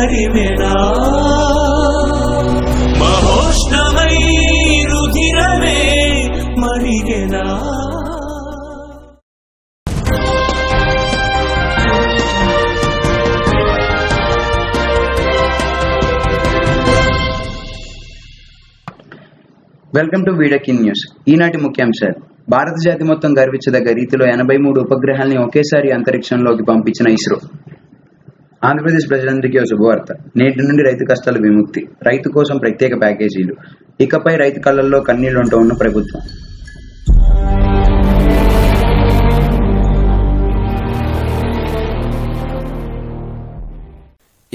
తరిమెనా మహోష్ణమై రుధిరమే మరిగెనా. వెల్కమ్ టు వీడకిన్ న్యూస్. ఈనాటి ముఖ్యాంశాలు: భారత జాతి మొత్తం గర్వించదగ్గ రీతిలో 83 ఉపగ్రహాల్ని ఒకేసారి అంతరిక్షంలోకి పంపించిన ఇస్రో. ఆంధ్రప్రదేశ్ ప్రజలందరికీ ఓ శుభవార్త. నేటి నుండి రైతు కష్టాల విముక్తి, రైతు కోసం ప్రత్యేక ప్యాకేజీలు, ఇకపై రైతు కళ్ళల్లో కన్నీళ్లుంటూ ఉన్న ప్రభుత్వం.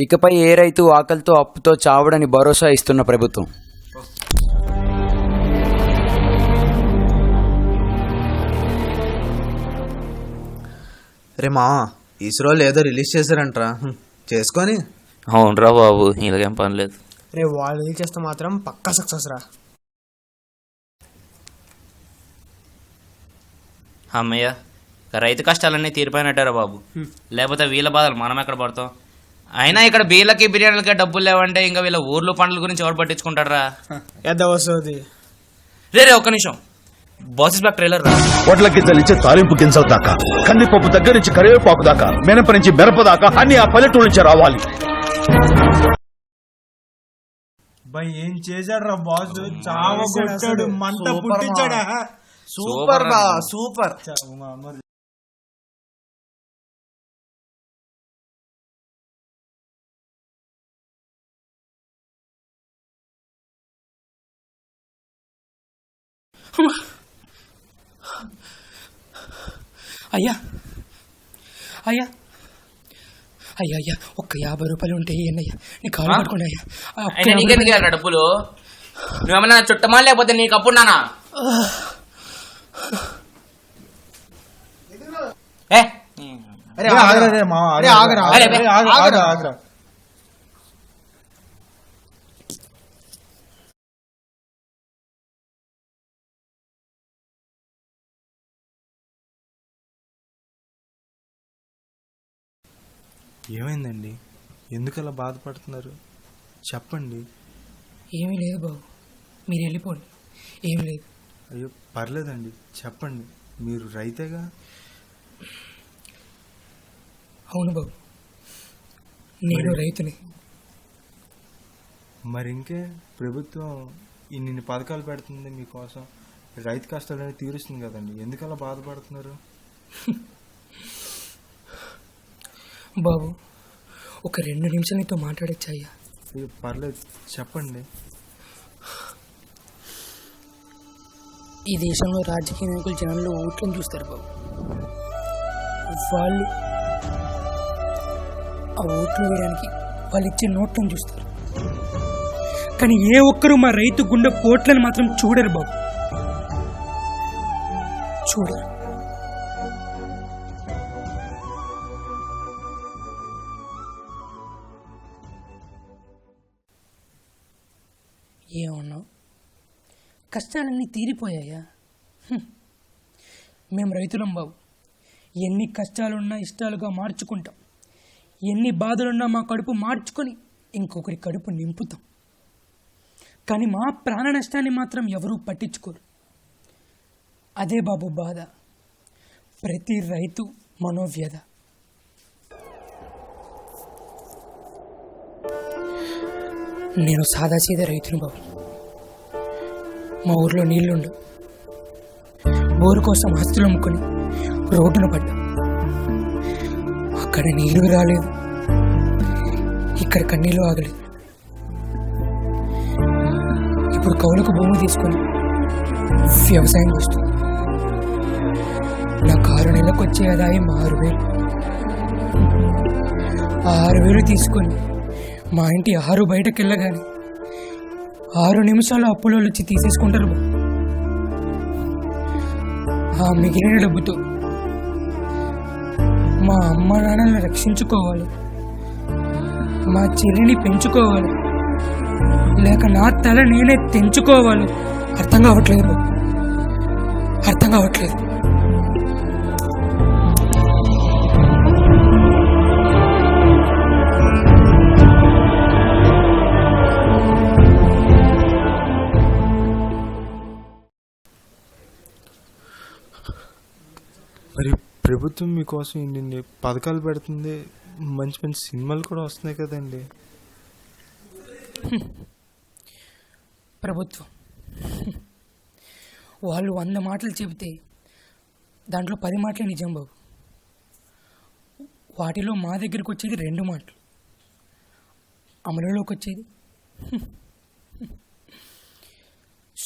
ఇకపై ఏ రైతు ఆకలితో అప్పుతో చావడని భరోసా ఇస్తున్న ప్రభుత్వం. రే మా ఇస్రోలు ఏదో రిలీజ్ చేశారంట్రా, చేసుకొని. అవునరా బాబు, ఇలాగేం పని లేదు. రే వాళ్ళు రిలీజ్ చేస్తే మాత్రం పక్కా సక్సెస్ రా. అమ్మయ్య, రైతు కష్టాలన్నీ తీరిపోయినట్టారా బాబు. లేకపోతే వీళ్ళ బాధలు మనం ఎక్కడ పడతాం. అయినా ఇక్కడ బీళ్ళకి బిర్యానీలకే డబ్బులు లేవంటే ఇంకా వీళ్ళ ఊర్లు పండ్ల గురించి ఎవరు పట్టించుకుంటారా. ఎంత వస్తుంది రే ఒక్క నిమిషం, బాసెస్ బ్యాక్ ట్రైలర్ రా. పొట్ల గింజల నుంచి తాలింపు గింజల దాకా, కందిపప్పు దగ్గర నుంచి కరివేపాకు దాకా, మినప నుంచి మిరప దాకా అన్ని ఆ పల్లెటూరు నుంచి రావాలి. ఏం చేశాడు రా బాస్, చావగొట్టాడు, మంట పుట్టించాడా. సూపర్ బా, సూపర్. అయ్యా అయ్యా అయ్యా అయ్యా ఒక్క 50 రూపాయలు ఉంటే అన్నయ్యా, నీ కాలు పట్టుకోండి అయ్యా. నీకెందుకు డబ్బులు? నువ్వేమన్నా చుట్టమా లేకపోతే నీకు అప్పుడున్నానా? ఏమైందండి, ఎందుకలా బాధపడుతున్నారు చెప్పండి. ఏమీ లేదు బాబు, మీరు వెళ్ళిపోండి, ఏమి లేదు. అయ్యో పర్లేదండి, చెప్పండి. మీరు రైతేగా? అవును బాబు, నేను రైతుని. మరి ఇంకే ప్రభుత్వం ఇన్ని పథకాలు పెడుతుంది మీకోసం, రైతు కష్టాలని తీరుస్తుంది కదండి, ఎందుకలా బాధపడుతున్నారు? బాబు ఒక 2 నిమిషాలు నీతో మాట్లాడచ్చా? అయ్యా పర్లేదు, చెప్పండి. ఈ దేశంలో రాజకీయ నాయకులు జనంలో ఓట్లను చూస్తారు బాబు. వాళ్ళు ఆ ఓట్లు వేయడానికి వాళ్ళు ఇచ్చే నోట్లను చూస్తారు, కానీ ఏ ఒక్కరూ మా రైతు గుండె పోట్లను మాత్రం చూడరు బాబు, చూడరు. ఏమన్నావు? కష్టాలన్నీ తీరిపోయాయా? మేము రైతులం బాబు, ఎన్ని కష్టాలున్నా ఇష్టాలుగా మార్చుకుంటాం, ఎన్ని బాధలున్నా మా కడుపు మార్చుకొని ఇంకొకరి కడుపు నింపుతాం. కానీ మా ప్రాణ నష్టాన్ని మాత్రం ఎవరూ పట్టించుకోరు. అదే బాబు బాధ, ప్రతి రైతు మనోవ్యధ. నేను సాదాసీదా రైతుని బాబు. మా ఊర్లో నీళ్లుండు, బోరు కోసం ఆస్తులు అమ్ముకొని రోడ్డున పడ్డా. అక్కడ నీరు రాలేదు, ఇక్కడ కన్నీళ్ళు ఆగలేదు. ఇప్పుడు కౌలుకు భూమి తీసుకొని వ్యవసాయం చేస్తుంది. నాకు 6 నెలలకు వచ్చే ఆదాయం 6,000. 6,000 తీసుకొని మా ఇంటి 6 బయటకు వెళ్ళగానే 6 నిమిషాలు అప్పులో వచ్చి తీసేసుకుంటారు. ఆ మిగిలిన డబ్బుతో మా అమ్మ నాన్నల్ని రక్షించుకోవాలి, మా చెల్లిని పెంచుకోవాలి, లేక నా తల నేనే తెంచుకోవాలి. అర్థం కావట్లేదు. ప్రభుత్వం మీకోసం ఇన్ని పథకాలు పెడుతుంది, మంచి మంచి సినిమాలు కూడా వస్తున్నాయి కదండి. ప్రభుత్వం వాళ్ళు 100 మాటలు చెబితే దాంట్లో 10 మాటలే నిజం బాబు. వాటిలో మా దగ్గరికి వచ్చేది 2 మాటలు, అమలులోకి వచ్చేది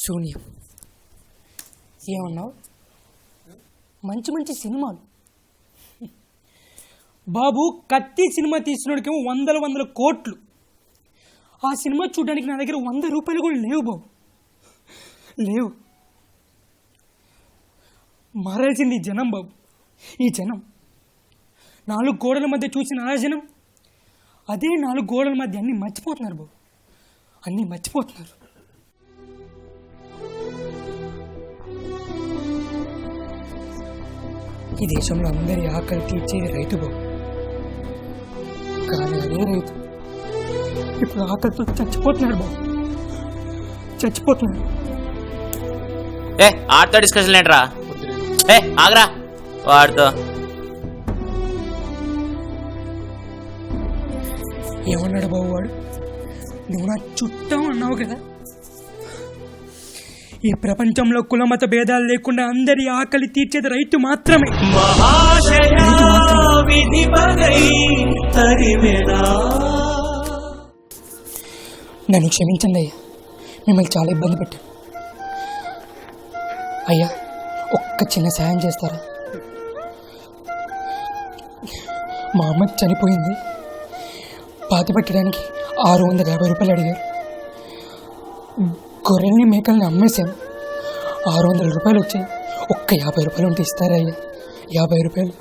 శూన్యం. ఏమన్నావు? మంచి మంచి సినిమాలు బాబు. కత్తి సినిమా తీసినోడికేమో 100 కోట్లు. ఆ సినిమా చూడడానికి నా దగ్గర 100 రూపాయలు కూడా లేవు బాబు, లేవు. మారాల్సింది ఈ జనం బాబు, ఈ జనం. 4 గోడల మధ్య చూసిన ఆ జనం అదే 4 గోడల మధ్య అన్నీ మర్చిపోతున్నారు బాబు, అన్నీ మర్చిపోతున్నారు. ఈ దేశంలో అందరి ఆకలి తీర్చేది రైతు బాబు. కానీ అదే రైతు ఇప్పుడు ఆకలితో చచ్చిపోతున్నాడు బాబు, చచ్చిపోతున్నాడు. ఏ ఆడితో డిస్కషన్ ఏంట్రా? ఏ ఆగరా వాడితో. ఏమన్నాడు బాబు వాడు? నువ్వు నా చుట్టం అన్నావు కదా. ఈ ప్రపంచంలో కులమత భేదాలు లేకుండా అందరి ఆకలి తీర్చేది రైతు మాత్రమే. నన్ను క్షమించండి అయ్యా, మిమ్మల్ని చాలా ఇబ్బంది పెట్టాను. అయ్యా ఒక్క చిన్న సాయం చేస్తారా? మా అమ్మ చనిపోయింది, పాతి పెట్టడానికి 650 రూపాయలు అడిగారు. గొర్రెల్ని మేకల్ని అమ్మేశాను, 600 రూపాయలు వచ్చాయి. ఒక్క 50 రూపాయలు ఉంటే ఇస్తారా అయ్యా? 50 రూపాయలు.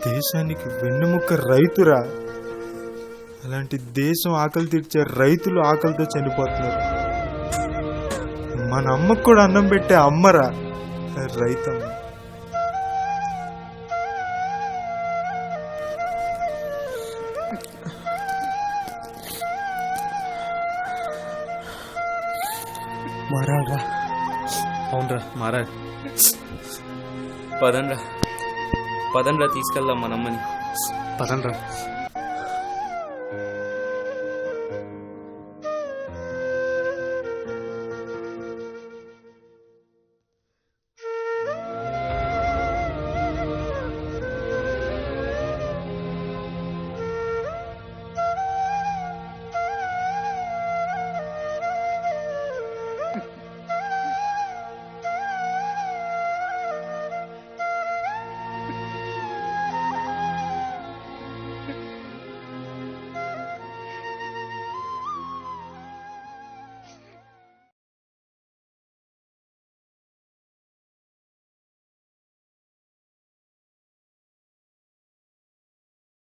దేశానికి వెన్నెముక్క రైతురా. అలాంటి దేశం ఆకలి తీర్చే రైతులు ఆకలితో చనిపోతున్నారు. మన అమ్మకు కూడా అన్నం పెట్టే అమ్మరా రైతమ్మ. మారాలరా. అవునరా మారా. పదండ్రా పదండ్రా తీసుకెళ్దాం మనమ్మని. పదండ్రా.